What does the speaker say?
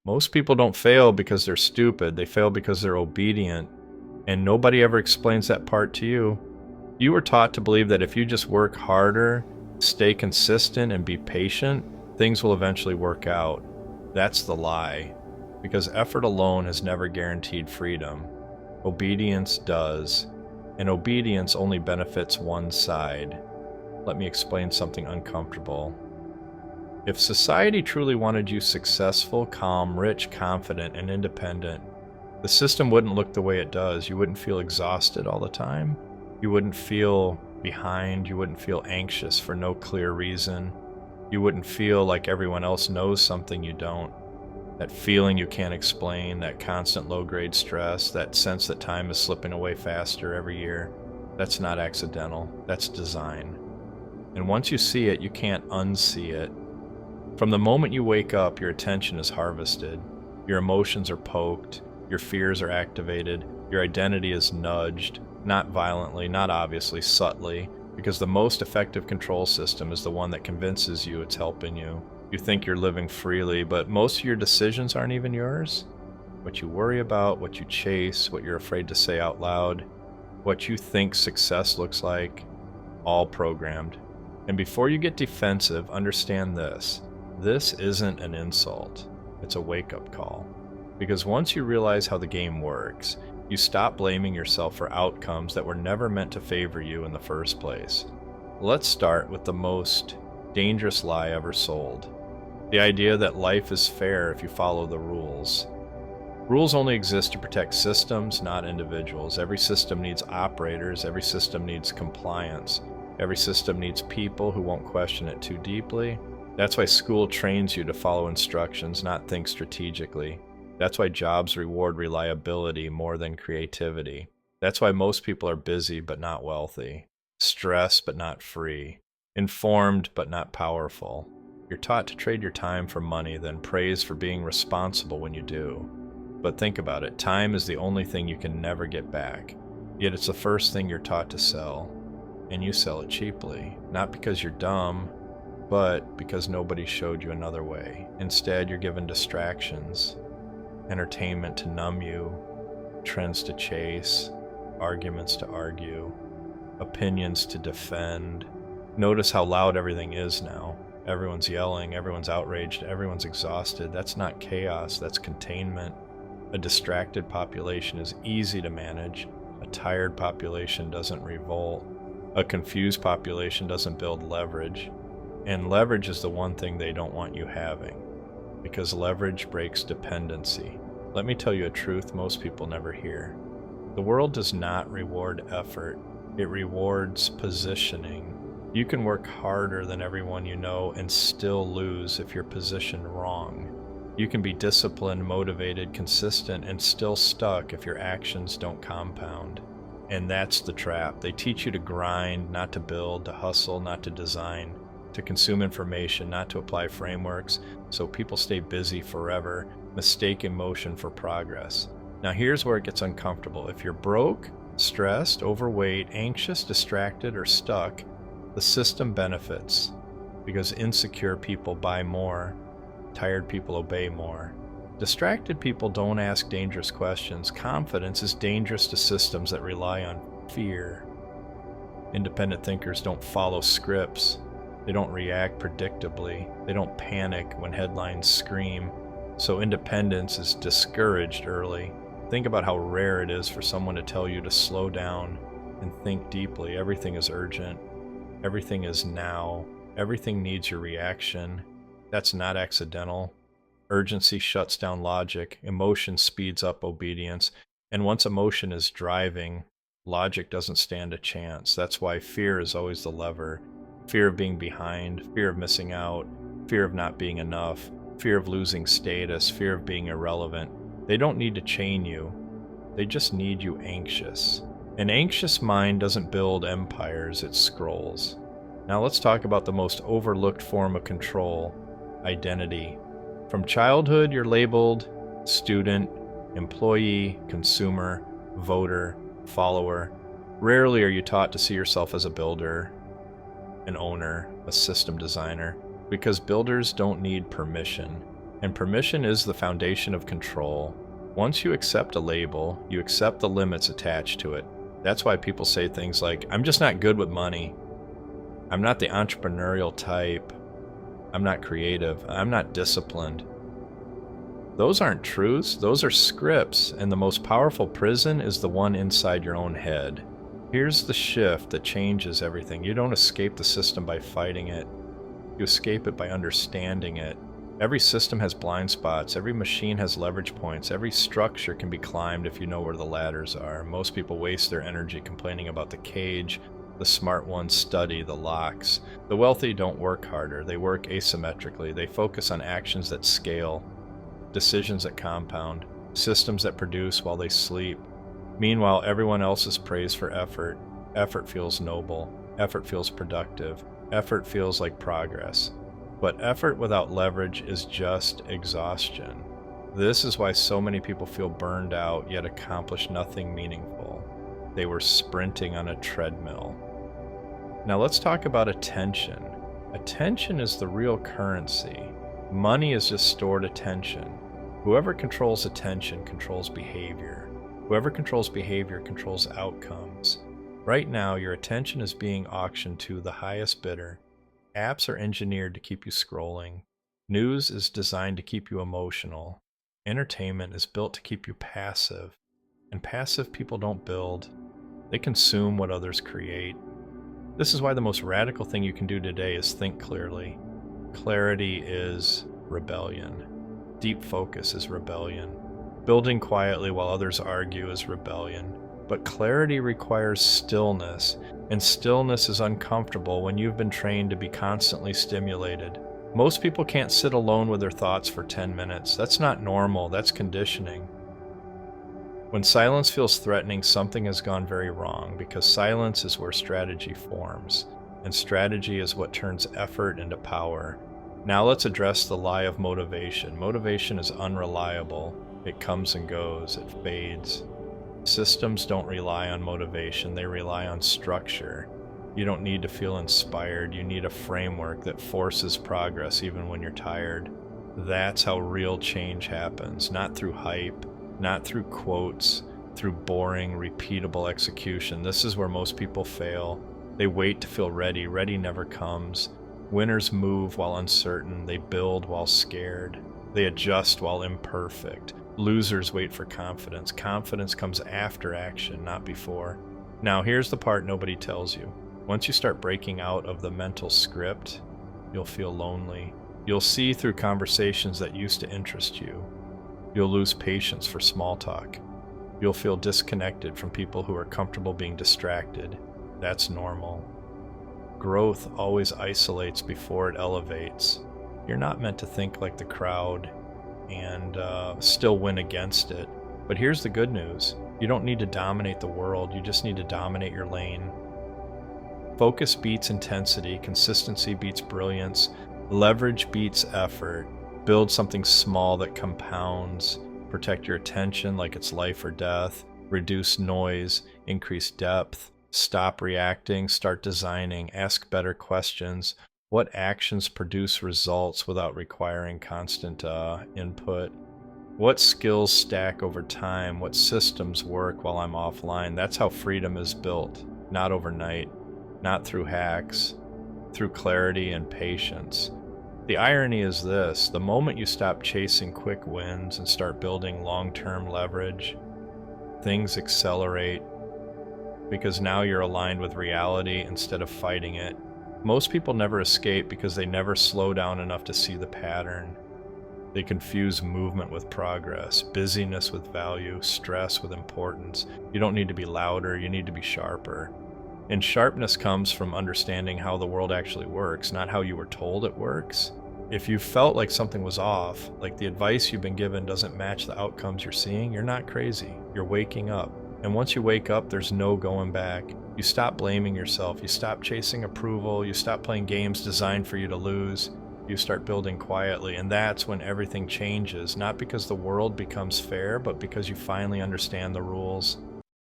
Most people don't fail because they're stupid, they fail because they're obedient, and nobody ever explains that part to you. You were taught to believe that if you just work harder, stay consistent, and be patient, things will eventually work out. That's the lie, because effort alone has never guaranteed freedom. Obedience does, and obedience only benefits one side. Let me explain something uncomfortable. If society truly wanted you successful, calm, rich, confident, and independent, the system wouldn't look the way it does. You wouldn't feel exhausted all the time. You wouldn't feel behind. You wouldn't feel anxious for no clear reason. You wouldn't feel like everyone else knows something you don't. That feeling you can't explain, that constant low-grade stress, that sense that time is slipping away faster every year, that's not accidental. That's design. And once you see it, you can't unsee it. From the moment you wake up, your attention is harvested, your emotions are poked, your fears are activated, your identity is nudged, not violently, not obviously, subtly, because the most effective control system is the one that convinces you it's helping you. You think you're living freely, but most of your decisions aren't even yours. What you worry about, what you chase, what you're afraid to say out loud, what you think success looks like, all programmed. And before you get defensive, understand this. This isn't an insult, it's a wake-up call. Because once you realize how the game works, you stop blaming yourself for outcomes that were never meant to favor you in the first place. Let's start with the most dangerous lie ever sold. The idea that life is fair if you follow the rules. Rules only exist to protect systems, not individuals. Every system needs operators, every system needs compliance. Every system needs people who won't question it too deeply. That's why school trains you to follow instructions, not think strategically. That's why jobs reward reliability more than creativity. That's why most people are busy but not wealthy, stressed but not free, informed but not powerful. You're taught to trade your time for money, then praised for being responsible when you do. But think about it, time is the only thing you can never get back. Yet it's the first thing you're taught to sell. And you sell it cheaply, not because you're dumb, but because nobody showed you another way. Instead, you're given distractions, entertainment to numb you, trends to chase, arguments to argue, opinions to defend. Notice how loud everything is now. Everyone's yelling, everyone's outraged, everyone's exhausted. That's not chaos, that's containment. A distracted population is easy to manage. A tired population doesn't revolt. A confused population doesn't build leverage. And leverage is the one thing they don't want you having, because leverage breaks dependency. Let me tell you a truth most people never hear. The world does not reward effort, it rewards positioning. You can work harder than everyone you know and still lose if you're positioned wrong. You can be disciplined, motivated, consistent, and still stuck if your actions don't compound. And that's the trap. They teach you to grind, not to build, to hustle, not to design, to consume information, not to apply frameworks, so people stay busy forever, mistaking motion for progress. Now here's where it gets uncomfortable. If you're broke, stressed, overweight, anxious, distracted, or stuck, the system benefits, because insecure people buy more, tired people obey more. Distracted people don't ask dangerous questions. Confidence is dangerous to systems that rely on fear. Independent thinkers don't follow scripts. They don't react predictably. They don't panic when headlines scream. So independence is discouraged early. Think about how rare it is for someone to tell you to slow down and think deeply. Everything is urgent. Everything is now. Everything needs your reaction. That's not accidental. Urgency shuts down logic. Emotion speeds up obedience. And once emotion is driving, logic doesn't stand a chance. That's why fear is always the lever. Fear of being behind, fear of missing out, fear of not being enough, fear of losing status, fear of being irrelevant. They don't need to chain you. They just need you anxious. An anxious mind doesn't build empires, it scrolls. Now let's talk about the most overlooked form of control, identity. From childhood, you're labeled student, employee, consumer, voter, follower. Rarely are you taught to see yourself as a builder, an owner, a system designer, because builders don't need permission. And permission is the foundation of control. Once you accept a label, you accept the limits attached to it. That's why people say things like, I'm just not good with money. I'm not the entrepreneurial type. I'm not creative. I'm not disciplined. Those aren't truths. Those are scripts, and the most powerful prison is the one inside your own head. Here's the shift that changes everything. You don't escape the system by fighting it. You escape it by understanding it. Every system has blind spots. Every machine has leverage points. Every structure can be climbed if you know where the ladders are. Most people waste their energy complaining about the cage. The smart ones study the locks. The wealthy don't work harder. They work asymmetrically. They focus on actions that scale, decisions that compound, systems that produce while they sleep. Meanwhile, everyone else is praised for effort. Effort feels noble. Effort feels productive. Effort feels like progress. But effort without leverage is just exhaustion. This is why so many people feel burned out yet accomplish nothing meaningful. They were sprinting on a treadmill. Now let's talk about attention. Attention is the real currency. Money is just stored attention. Whoever controls attention controls behavior. Whoever controls behavior controls outcomes. Right now, your attention is being auctioned to the highest bidder. Apps are engineered to keep you scrolling. News is designed to keep you emotional. Entertainment is built to keep you passive. And passive people don't build. They consume what others create. This is why the most radical thing you can do today is think clearly. Clarity is rebellion. Deep focus is rebellion. Building quietly while others argue is rebellion. But clarity requires stillness, and stillness is uncomfortable when you've been trained to be constantly stimulated. Most people can't sit alone with their thoughts for 10 minutes. That's not normal, that's conditioning. When silence feels threatening, something has gone very wrong, because silence is where strategy forms, and strategy is what turns effort into power. Now let's address the lie of motivation. Motivation is unreliable. It comes and goes, it fades. Systems don't rely on motivation, they rely on structure. You don't need to feel inspired, you need a framework that forces progress even when you're tired. That's how real change happens, not through hype, not through quotes, through boring, repeatable execution. This is where most people fail. They wait to feel ready. Ready never comes. Winners move while uncertain. They build while scared. They adjust while imperfect. Losers wait for confidence. Confidence comes after action, not before. Now, here's the part nobody tells you. Once you start breaking out of the mental script, you'll feel lonely. You'll see through conversations that used to interest you. You'll lose patience for small talk. You'll feel disconnected from people who are comfortable being distracted. That's normal. Growth always isolates before it elevates. You're not meant to think like the crowd and still win against it. But here's the good news. You don't need to dominate the world. You just need to dominate your lane. Focus beats intensity. Consistency beats brilliance. Leverage beats effort. Build something small that compounds. Protect your attention like it's life or death. Reduce noise. Increase depth. Stop reacting. Start designing. Ask better questions. What actions produce results without requiring constant input? What skills stack over time? What systems work while I'm offline? That's how freedom is built. Not overnight. Not through hacks. Through clarity and patience. The irony is this: the moment you stop chasing quick wins and start building long-term leverage, things accelerate, because now you're aligned with reality instead of fighting it. Most people never escape because they never slow down enough to see the pattern. They confuse movement with progress, busyness with value, stress with importance. You don't need to be louder, you need to be sharper. And sharpness comes from understanding how the world actually works, not how you were told it works. If you felt like something was off, like the advice you've been given doesn't match the outcomes you're seeing, you're not crazy. You're waking up. And once you wake up, there's no going back. You stop blaming yourself. You stop chasing approval. You stop playing games designed for you to lose. You start building quietly. And that's when everything changes, not because the world becomes fair, but because you finally understand the rules.